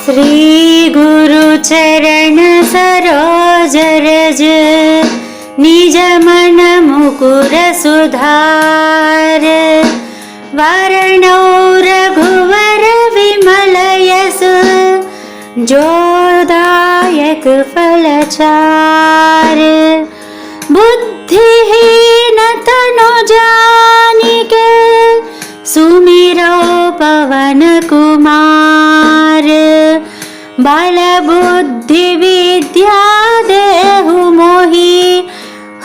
श्री गुरु चरण सरोज रज निज मन मुकुर सुधार वरणौ रघुवर विमल यस जोदायक फलचार बुद्धिहीन तनु जानिके सुमिरो पवन कुमार बल बुद्धि विद्या देहु मोहि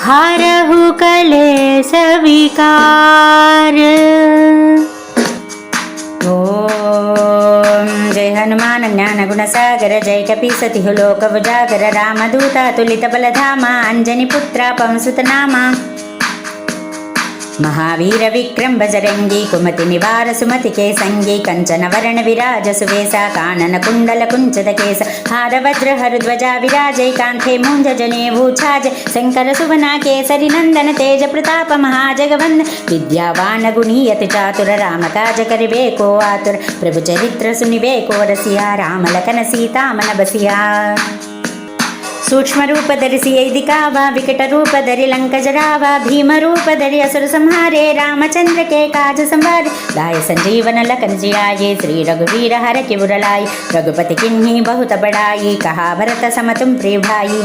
हरहु कलेश विकार। ओम जय हनुमान ज्ञान गुण सागर जय कपीसति लोक उजागर रामदूत तुलित बलधामा अंजनी पुत्र पवन सुत नामा महावीर विक्रम बजरंगी कुमति निवार सुमति के संगी कंचन वरण विराज सुवेसा कानन कुंडल कुंचद केस हार वज्र हर ध्वजा विराजय कांथे मूंज जनेऊ छाज शंकर सुवना केसरी नंदन तेज प्रताप महाजगवंदन विद्यावान गुणीयति चातुर राम काज करिबेको आतुर प्रभु चरित्र सुनिबेको रसिया राम लखन सीता मन बसिया। सूक्ष्म रूप धरि सियೈ दिखावा विकट रूप धरि लंक जरावा भीम रूप धरि असुर संहारे रामचंद्र के काज संवारे लाए संजीवन लखन जियाये श्री रघुवीर हर के बुरलाई रघुपति किन्हीं बहुत बड़ाई कहा भरत सम तुम प्रिय भाई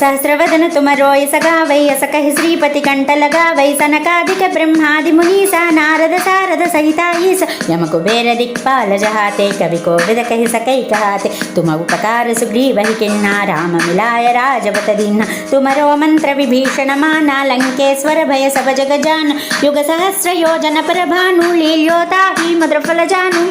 सहस्रवदन तुम रोय सगावै अस कहि श्रीपति कंठ लगावै सनकादिक ब्रह्मादि मुनीसा नारद सारद सहिता ईस यम कुबेर दिक्पाल जहाते कवि कोविद कहि सकै कहाते तुम उपकार सुग्रीवहि किन्ना राम मिलाय राजपत दीन्हा तुमरो मंत्र विभीषण माना लंकेश्वर भय सब जग जान युग सहस्र योजन पर भानु लील्योता ही मधुर फल जानु।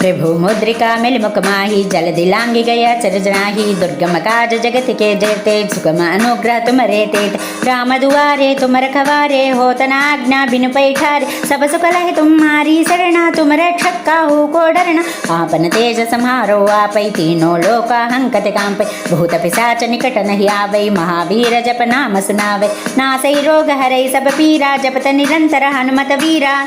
प्रभु मुद्रिका मिल मुख माही जल दिलांगी गया चरजनाही दुर्गम काज जगत के जेते सुगम अनुग्रह तुमरे तेत राम दुआरे तुम रखवारे होत न आज्ञा बिनु पैठारे सब सुख लहे तुम्हारी शरणा तुम रक्षक काहू को डरना आपन तेज सम्हारो आपै तीनों लोका हंकत कांपै भूत पिशाच निकट नहीं आवै महावीर जप नाम सुनावै नासै रोग हरै सब पीरा जपत निरंतर हनुमत वीरा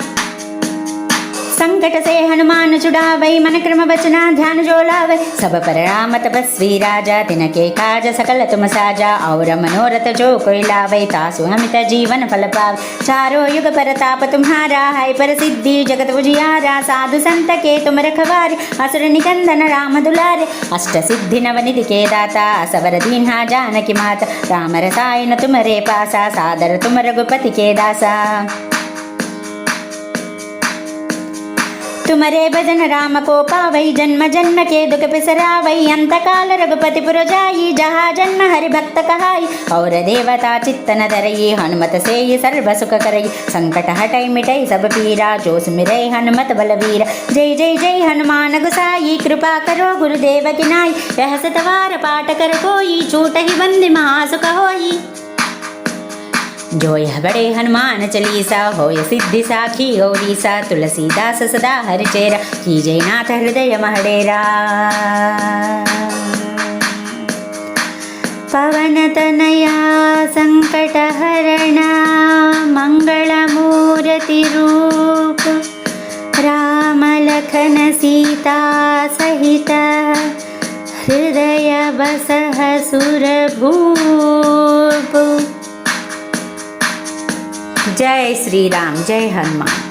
संकट से हनुमान छुड़ावै मन क्रम बचना ध्यान जो लावै सब पर राम तपस्वी राजा तिनके काज सकल तुम साजा और मनोरथ जो कोई लावै तासु अमित जीवन फल पाव चारों युग परताप तुम्हारा है पर सिद्धि जगत उजियारा साधु संत के तुम रखवारे असुर निकंदन राम दुलारे अष्ट सिद्धि नवनिधि के दाता सबर दीन्हा जानकी माता राम रसायन तुमरे पासा सादर तुम रघुपति के दासा तुमरे भजन राम को पावै जन्म जन्म के दुख बिसरावै अंत काल रघुपति पुर जाई जहाँ जन्म हरि भक्त कहाई और देवता चित्तन धरई हनुमत से सर्व सुख करई संकट हटई मिटई सब पीरा जो सुमिरै हनुमत बलवीर जय जय जय हनुमान गुसाई कृपा करो गुरुदेव की नाई यह सतवार पाठ कर कोई छूटहि बंदी महासुख होई जो यह बड़े हनुमान चालीसा होय सिद्धि साखी गौरीसा तुलसीदास सदा हरि चेरा कीजय नाथ हृदय महडेरा। पवन तनया संकट हरणा मंगल मूर्ति रूप राम लखन सीता सहित हृदय बसह सुर भूप। जय श्री राम जय हनुमान।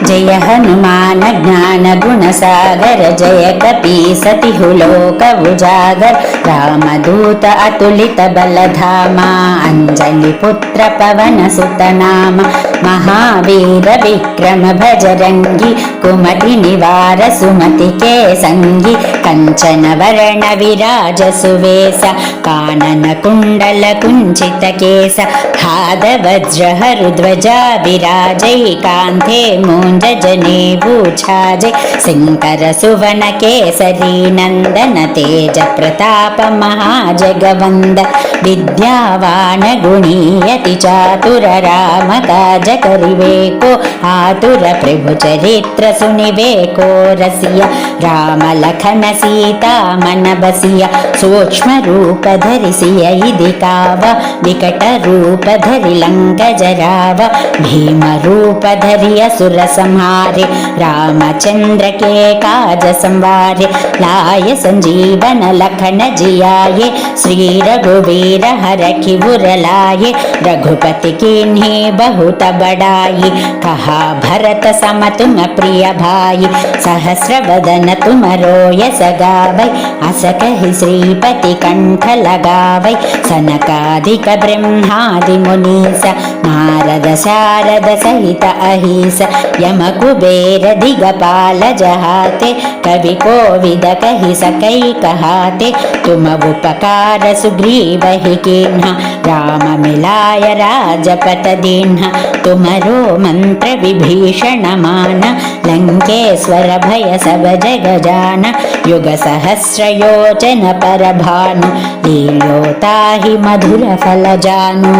जय हनुमान ज्ञान गुण सागर जय कपीसति लोक उजागर रामदूत अतुलित बल धामा अंजनी पुत्र पवन सुत नाम महावीर विक्रम भजरंगी कुमति निवार सुमति के संगी कंचन वरण विराज सुवेसा कानन कुंडल कुंचित केसा हाद वज्र हरु ध्वजा विराजै कांथे मूंज जने बूझाजे शंकर सुवन केसरी नंदन तेज प्रताप महाजगवंद विद्यावान गुणीयति चातुर राम काज करिबेको आतुर प्रभु चरित्र सुनिबेको रसिया राम लखन सीता मन बसिया सूक्ष्म रूप धरिसिय इदि काव विकट रूप धरि लंक जराव भीम रूप धरि असुर संहारे रामचंद्र के काज संवारे लाय संजीवन लखन जियाये श्री रघुवीर हरखि उर लाये रघुपति कीन्ही बहुत बड़ाई कहा भरत सम तुम प्रिय भाई सहस्र बदन तुम रोयस गावै अस कहि श्रीपति कंठ लगावै सनकादिक ब्रह्मादि मुनीस नारद शारद सहित अहिस यम कुबेर दिगपाल जहाते कवि कोविद कहि सकै कहाते तुम उपकार सुग्रीव ही कीन्हा राम मिलाय राजपत दीन्हा तुमरो मंत्र विभीषण मान लंकेश्वर भय सब जग जान युग सहस्र योजन पर भानु लील्योताहि मधुर फल जानु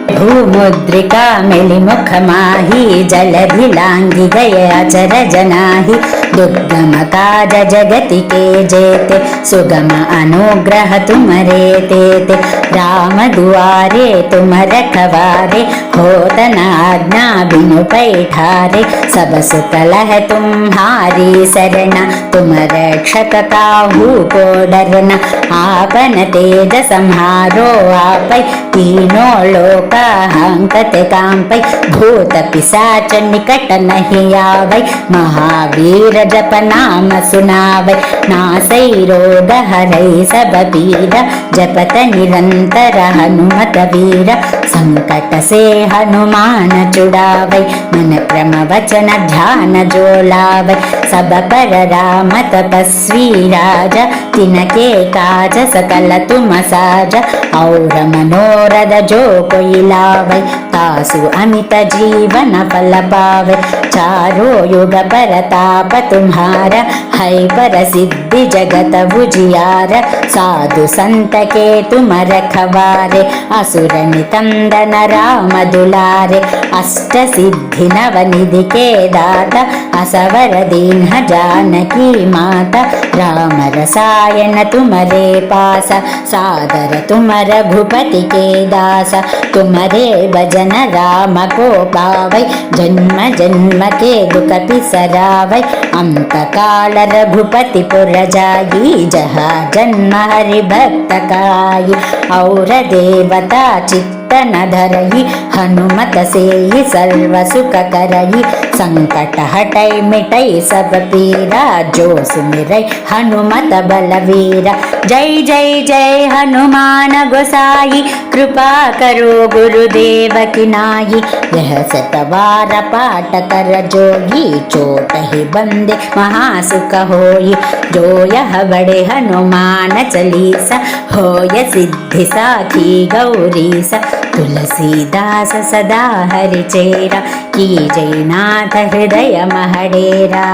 भूमुद्रिका मिलि मुख माही जलधि लांघि गए अचर जनाहि दुर्गम काज जगति के जेते सुगम अनुग्रह तुमरे तेते राम दुआरे तुम रखवारे होत न आज्ञा बिनु पैठारे सब सुख लह तुम्हारी सरना तुम रक्षक काहू को डरना आपन तेज संहारो आपै तीनों लोक हंकत कांपै भूत पिशाच निकट नहीं आवै महावीर जप नाम सुनावै नासै रोग हरै सब पीरा जपत निरंतर हनुमत वीर संकट से हनुमान छुड़ावै मन क्रम वचन ध्यान जो लावै सब पर राम तपस्वी राजा तिनके काज सकल तुम साजा और मनोरथ जो कोई लावै तासु अमित जीवन फल पावै चारों युग परताप तुम्हारा है प्रसिद्धि जगत बुझियारा साधु संत के तुम रखवारे असुर निकंदन राम दुलारे अष्ट सिद्धि नवनिधि के दाता असवर दीन जानकी माता राम रसायन तुम्हारे पासा सादर तुम रघुपति के दासा तुम्हारे भजन राम को पावै जन्म जन्म के दुख बिसरावै अंत काल रघुपति पुर जाई जहाँ जन्म हरि भक्त काई और देवता चित्त न धरई हनुमत से ही सर्व सुख करई संकट हटै मिटै सब पीरा जो सुमिरै हनुमत बलवीरा जय जय जय हनुमान गोसाई कृपा करो गुरुदेव की नाई यह सतवार पाठ कर जोगी चोट ही बंदे महासुख होई जो यह बड़े हनुमान चालीसा होय सिद्धि साखी गौरीसा तुलसीदास सदा हरि चेरा की जयनाथ हृदय महडेरा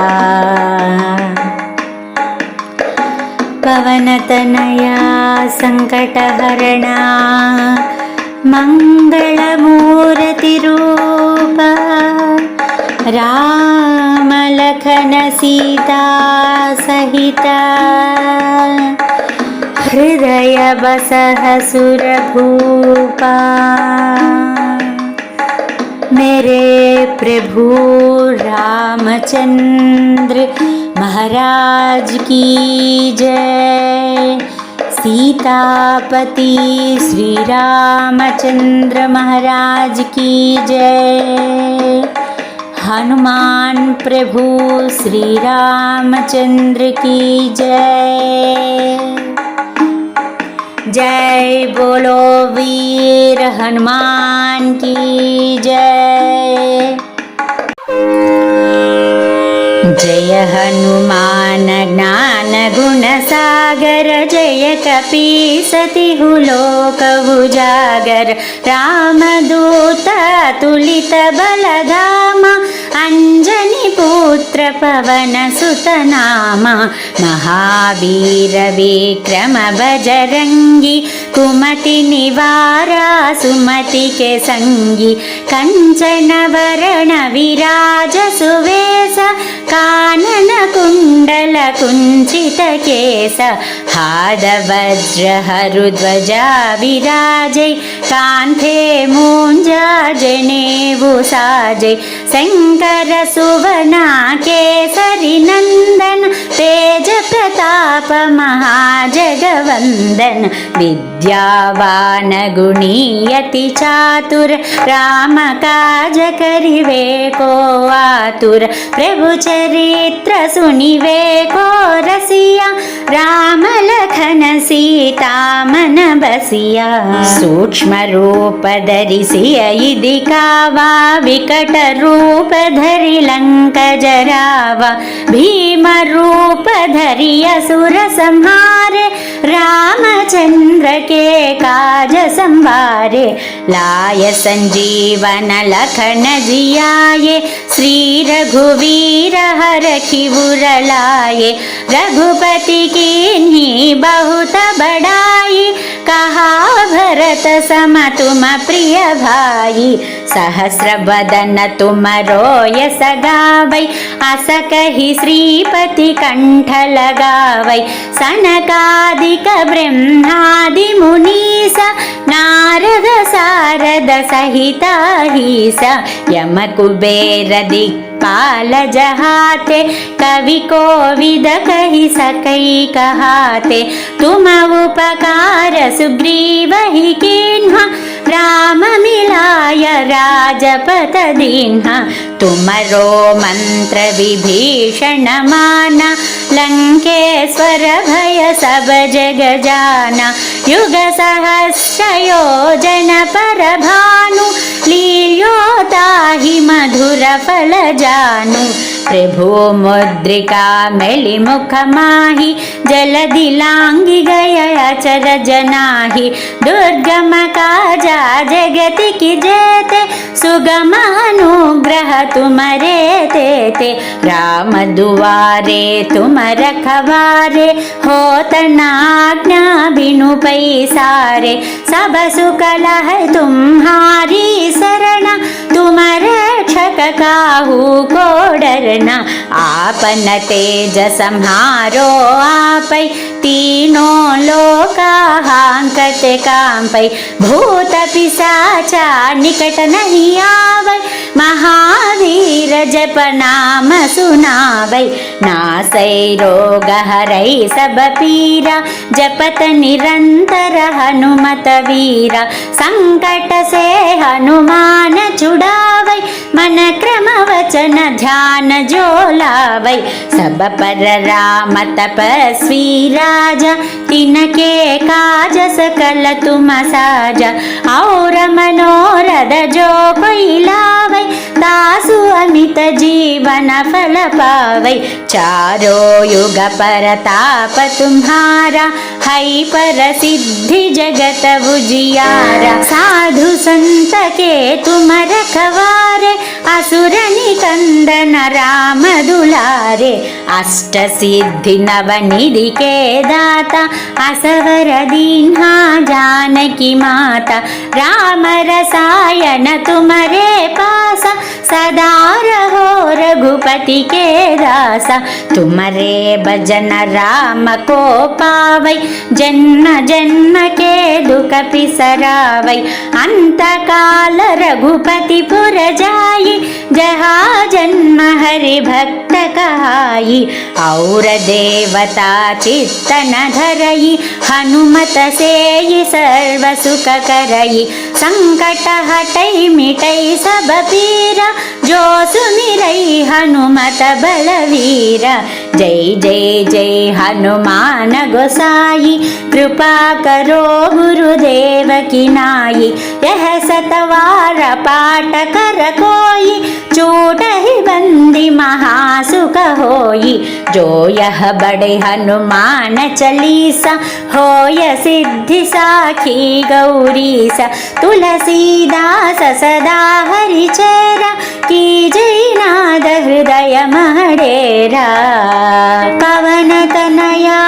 पवन तनया संकट हरणा मंगल मूर्ति रूपा राम लखन सीता सहिता हृदय बसह सुरभूपा मेरे प्रभु रामचंद्र महाराज की जय सीतापति श्री रामचंद्र महाराज की जय हनुमान प्रभु श्री रामचंद्र की जय जय बोलो वीर हनुमान की जय जय हनुमान ज्ञान गुण सागर जय कपीसतिहु लोकवु जागर रामदूत तुलित बलधाम अंजनी पुत्र पवन सुत नाम महावीर विक्रम बजरंगी कुमति निवारा सुमति के संगी कंचन वरण विराज सुवेश कानन कुंडल कुंचित केस हाद वज्र हरुध्वजा विराजे कांथे मूंजा जनेऊ साजे शंकर सुवना केसरी नंदन तेज प्रताप महाजगवंदन विद्यावान गुणी अति चातुर राम काज करिवे को आतुर प्रभु चरित्र सुनिवे को रसिया राम लखन सीता मन बसिया सूक्ष्म रूप धरिसि इदि कावा विकट रूप धरि लंक जरावा भीम रूप धरि असुर संहारे रामचंद्र के काज संवारे लाय संजीवन लखन जियाये श्री रघुवीर हरखि उर लाये रघुपति कीन्ही बहुत बड़ाई कहा भरत सम तुम प्रिय भाई सहस्र बदन तुम रोयस गावै अस कहि श्रीपति कंठ लगावै सनकादिक ब्रह्मादि मुनीस नारद सारद सहिताहीस यम कुबेर दिक्पाल जहाते कवि कोविद कहि सकै कहाते तुम उपकार सुग्रीव ही कीन्हा राम मिलाय राजपथ दीन्हा तुमरो मंत्र विभीषण माना लंकेश्वर भय सब जग जाना युग सहस्र योजन पर भानु लील्योताहि मधुर फल जानु प्रभु मुद्रिका मेलि मुख माहि जलधि लांघि गय अचर जनाहि दुर्गम काजा जगति की जेते सुगम अनुग्रह तुमरे तेते राम दुआरे तुम रखवारे होत न आज्ञा बिनु पैसारे सब सुख लहै तुम्हारी शरण तुम रक्षक काहू को डरना आपन तेज संहारो आपै तीनों लोका हांकत कांपै भूत पिशाचा निकट नहीं आवै महावीर जप नाम सुनावै नासै रोग हरै सब पीरा जपत निरंतर हनुमत वीरा संकट से हनुमान छुड़ावै मन क्रम वचन ध्यान जो लावै सब पर राम तपस्वी राजा तिनके काज सकल तुम साजा और मनोरथ जो कोई लावै दासु अमित जीवन फल पावै चारो युग परताप तुम्हारा है पर सिद्धि जगत बुझियारा साधु संत के तुम रखवारे असुर निकंदन राम दुलारे अष्ट सिद्धि नवनिधि के दाता असवर दीन्हा जानकी माता राम रसायन तुमरे पासा सदा रहो रघुपति के दासा तुमरे भजन राम को पावै जन्म जन्म के दुख पिसरावै अंत काल रघुपति पुर जाई जहाँ जन्म हरि भक्त कहाई और देवता चित्तन धरई हनुमत सेई सर्व सुख करई संकट हटई मिटई सब पीरा जो सुमिरई हनुमत बलवीरा जय जय जय हनुमान गोसाई, कृपा करो गुरुदेव की नाई। यह सतवार पाठ कर कोई, छूटहि बंदी महासुख होई। जो यह बड़े हनुमान चालीसा, होय सिद्धि साखी गौरीसा। तुलसीदास सदा हरिचेरा, की जय नाद हृदय मडेरा। पवन तनया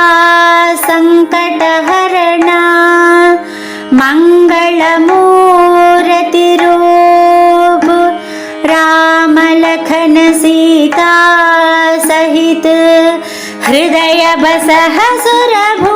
संकट हरणा, मंगल मूर्ति रूप। राम लखन सीता सहित, हृदय बसह सुरभूप।